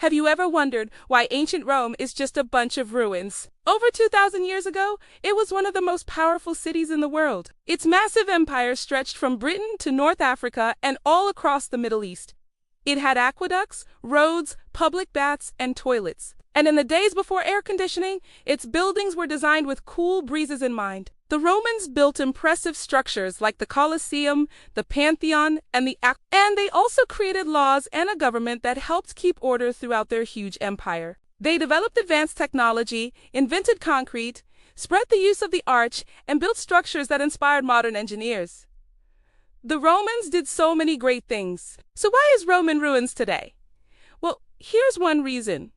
Have you ever wondered why ancient Rome is just a bunch of ruins? Over 2,000 years ago, it was one of the most powerful cities in the world. Its massive empire stretched from Britain to North Africa and all across the Middle East. It had aqueducts, roads, public baths, and toilets. And in the days before air conditioning, its buildings were designed with cool breezes in mind. The Romans built impressive structures like the Colosseum, the Pantheon, and they also created laws and a government that helped keep order throughout their huge empire. They developed advanced technology, invented concrete, spread the use of the arch, and built structures that inspired modern engineers. The Romans did so many great things. So why is Rome in ruins today? Well, here's one reason.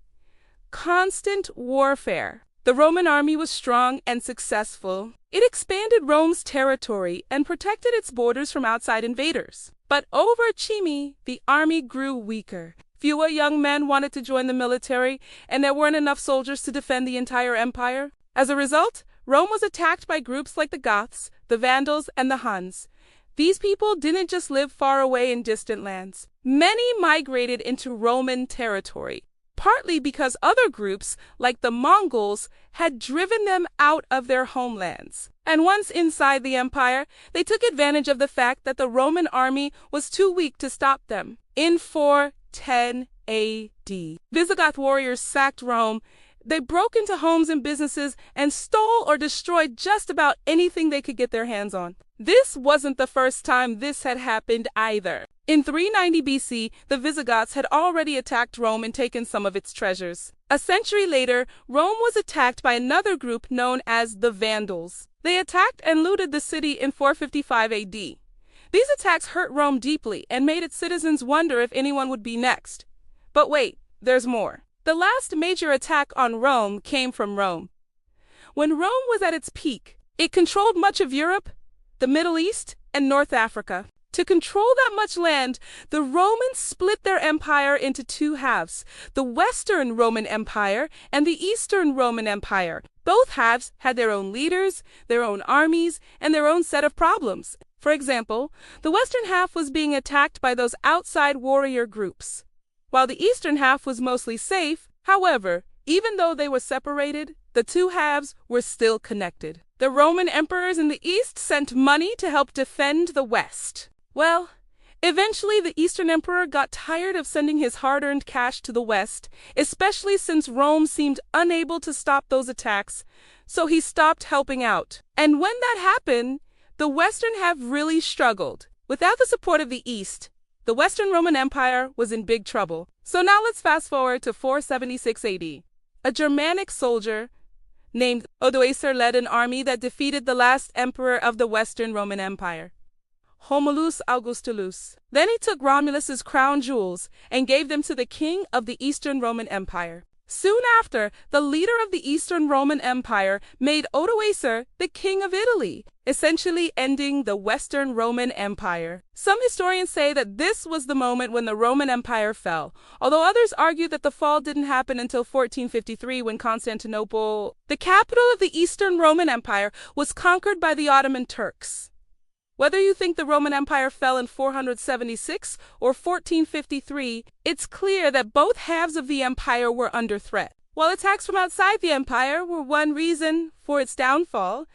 Constant warfare. The Roman army was strong and successful. It expanded Rome's territory and protected its borders from outside invaders. But over Chime, the army grew weaker. Fewer young men wanted to join the military, and there weren't enough soldiers to defend the entire empire. As a result, Rome was attacked by groups like the Goths, the Vandals, and the Huns. These people didn't just live far away in distant lands. Many migrated into Roman territory, partly because other groups, like the Mongols, had driven them out of their homelands. And once inside the empire, they took advantage of the fact that the Roman army was too weak to stop them. In 410 AD, Visigoth warriors sacked Rome. They broke into homes and businesses and stole or destroyed just about anything they could get their hands on. This wasn't the first time this had happened either. In 390 BC, the Visigoths had already attacked Rome and taken some of its treasures. A century later, Rome was attacked by another group known as the Vandals. They attacked and looted the city in 455 AD. These attacks hurt Rome deeply and made its citizens wonder if anyone would be next. But wait, there's more. The last major attack on Rome came from Rome. When Rome was at its peak, it controlled much of Europe, the Middle East, and North Africa. To control that much land, the Romans split their empire into two halves, the Western Roman Empire and the Eastern Roman Empire. Both halves had their own leaders, their own armies, and their own set of problems. For example, the Western half was being attacked by those outside warrior groups, while the Eastern half was mostly safe. However, even though they were separated, the two halves were still connected. The Roman emperors in the East sent money to help defend the West. Well, eventually the Eastern Emperor got tired of sending his hard-earned cash to the West, especially since Rome seemed unable to stop those attacks, so he stopped helping out. And when that happened, the Western half really struggled. Without the support of the East, the Western Roman Empire was in big trouble. So now let's fast forward to 476 AD. A Germanic soldier named Odoacer led an army that defeated the last emperor of the Western Roman Empire, Romulus Augustulus. Then he took Romulus's crown jewels and gave them to the king of the Eastern Roman Empire. Soon after, the leader of the Eastern Roman Empire made Odoacer the king of Italy, essentially ending the Western Roman Empire. Some historians say that this was the moment when the Roman Empire fell, although others argue that the fall didn't happen until 1453 when Constantinople, the capital of the Eastern Roman Empire, was conquered by the Ottoman Turks. Whether you think the Roman Empire fell in 476 or 1453, it's clear that both halves of the empire were under threat. While attacks from outside the empire were one reason for its downfall,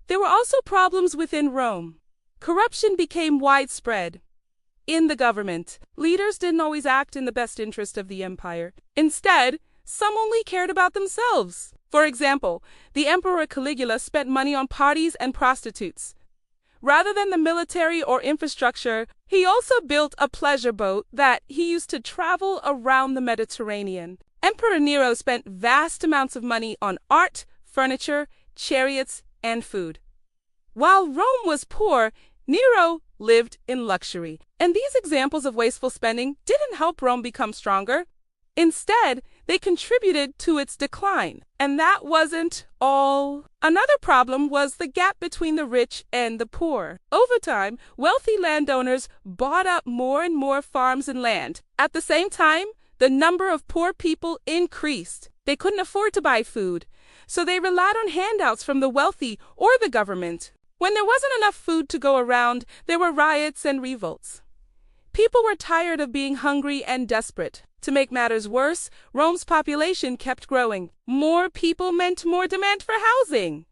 there were also problems within Rome. Corruption became widespread. In the government, leaders didn't always act in the best interest of the empire. Instead, some only cared about themselves. For example, the Emperor Caligula spent money on parties and prostitutes. Rather than the military or infrastructure, he also built a pleasure boat that he used to travel around the Mediterranean. Emperor Nero spent vast amounts of money on art, furniture, chariots, and food. While Rome was poor, Nero lived in luxury. And these examples of wasteful spending didn't help Rome become stronger. Instead, they contributed to its decline. And that wasn't all. Another problem was the gap between the rich and the poor. Over time, wealthy landowners bought up more and more farms and land. At the same time, the number of poor people increased. They couldn't afford to buy food, so they relied on handouts from the wealthy or the government. When there wasn't enough food to go around, there were riots and revolts. People were tired of being hungry and desperate. To make matters worse, Rome's population kept growing. More people meant more demand for housing,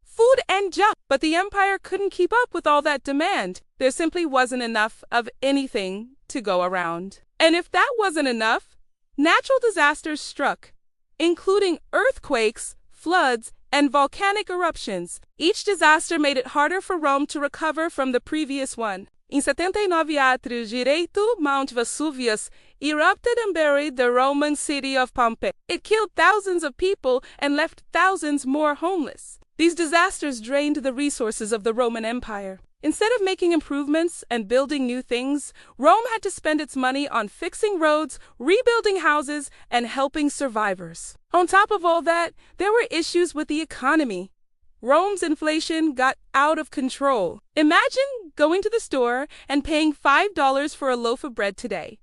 food, and jobs. But the empire couldn't keep up with all that demand. There simply wasn't enough of anything to go around. And if that wasn't enough, natural disasters struck, including earthquakes, floods, and volcanic eruptions. Each disaster made it harder for Rome to recover from the previous one. In 79 atrios direito, Mount Vesuvius erupted and buried the Roman city of Pompeii. It killed thousands of people and left thousands more homeless. These disasters drained the resources of the Roman Empire. Instead of making improvements and building new things, Rome had to spend its money on fixing roads, rebuilding houses, and helping survivors. On top of all that, there were issues with the economy. Rome's inflation got out of control. Imagine going to the store and paying $5 for a loaf of bread today.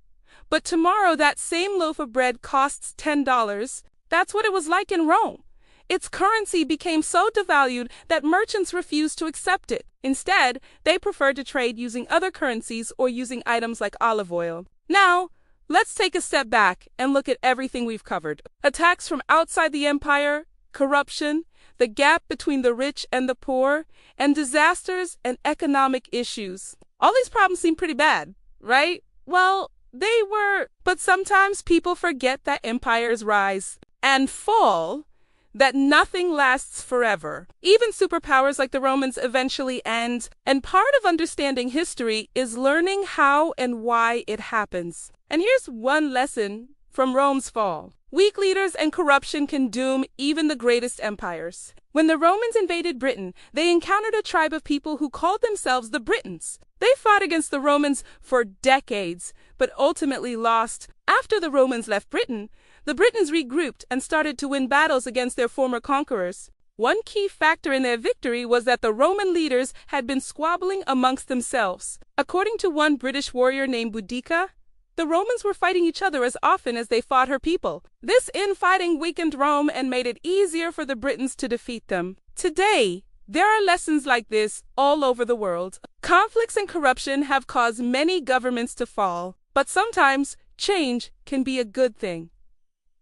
But tomorrow that same loaf of bread costs $10. That's what it was like in Rome. Its currency became so devalued that merchants refused to accept it. Instead, they preferred to trade using other currencies or using items like olive oil. Now, let's take a step back and look at everything we've covered. Attacks from outside the empire, corruption, the gap between the rich and the poor, and disasters and economic issues. All these problems seem pretty bad, right? Well, they were. But sometimes people forget that empires rise and fall, that nothing lasts forever. Even superpowers like the Romans eventually end, and part of understanding history is learning how and why it happens. And here's one lesson from Rome's fall. Weak leaders and corruption can doom even the greatest empires. When the Romans invaded Britain, they encountered a tribe of people who called themselves the Britons. They fought against the Romans for decades, but ultimately lost. After the Romans left Britain, the Britons regrouped and started to win battles against their former conquerors. One key factor in their victory was that the Roman leaders had been squabbling amongst themselves. According to one British warrior named Boudica, the Romans were fighting each other as often as they fought her people. This infighting weakened Rome and made it easier for the Britons to defeat them. Today, there are lessons like this all over the world. Conflicts and corruption have caused many governments to fall, but sometimes change can be a good thing.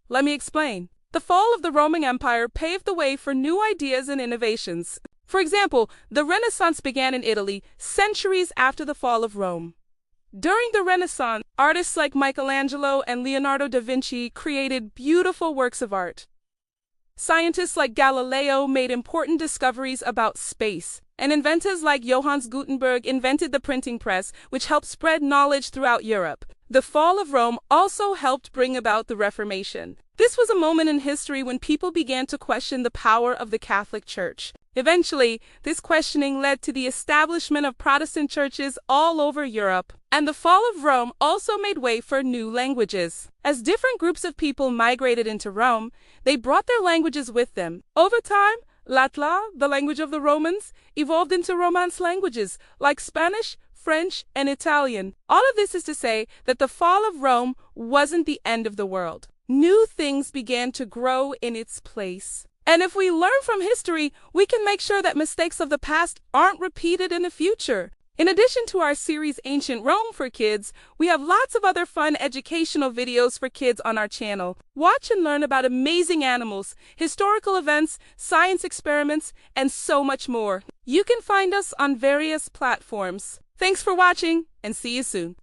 Let me explain. The fall of the Roman Empire paved the way for new ideas and innovations. For example, the Renaissance began in Italy centuries after the fall of Rome. During the Renaissance, artists like Michelangelo and Leonardo da Vinci created beautiful works of art. Scientists like Galileo made important discoveries about space, and inventors like Johannes Gutenberg invented the printing press, which helped spread knowledge throughout Europe. The fall of Rome also helped bring about the Reformation. This was a moment in history when people began to question the power of the Catholic Church. Eventually, this questioning led to the establishment of Protestant churches all over Europe. And the fall of Rome also made way for new languages. As different groups of people migrated into Rome, they brought their languages with them. Over time, L'Atla, the language of the Romans, evolved into Romance languages like Spanish, French, and Italian. All of this is to say that the fall of Rome wasn't the end of the world. New things began to grow in its place. And if we learn from history, we can make sure that mistakes of the past aren't repeated in the future. In addition to our series Ancient Rome for Kids, we have lots of other fun educational videos for kids on our channel. Watch and learn about amazing animals, historical events, science experiments, and so much more. You can find us on various platforms. Thanks for watching, and see you soon.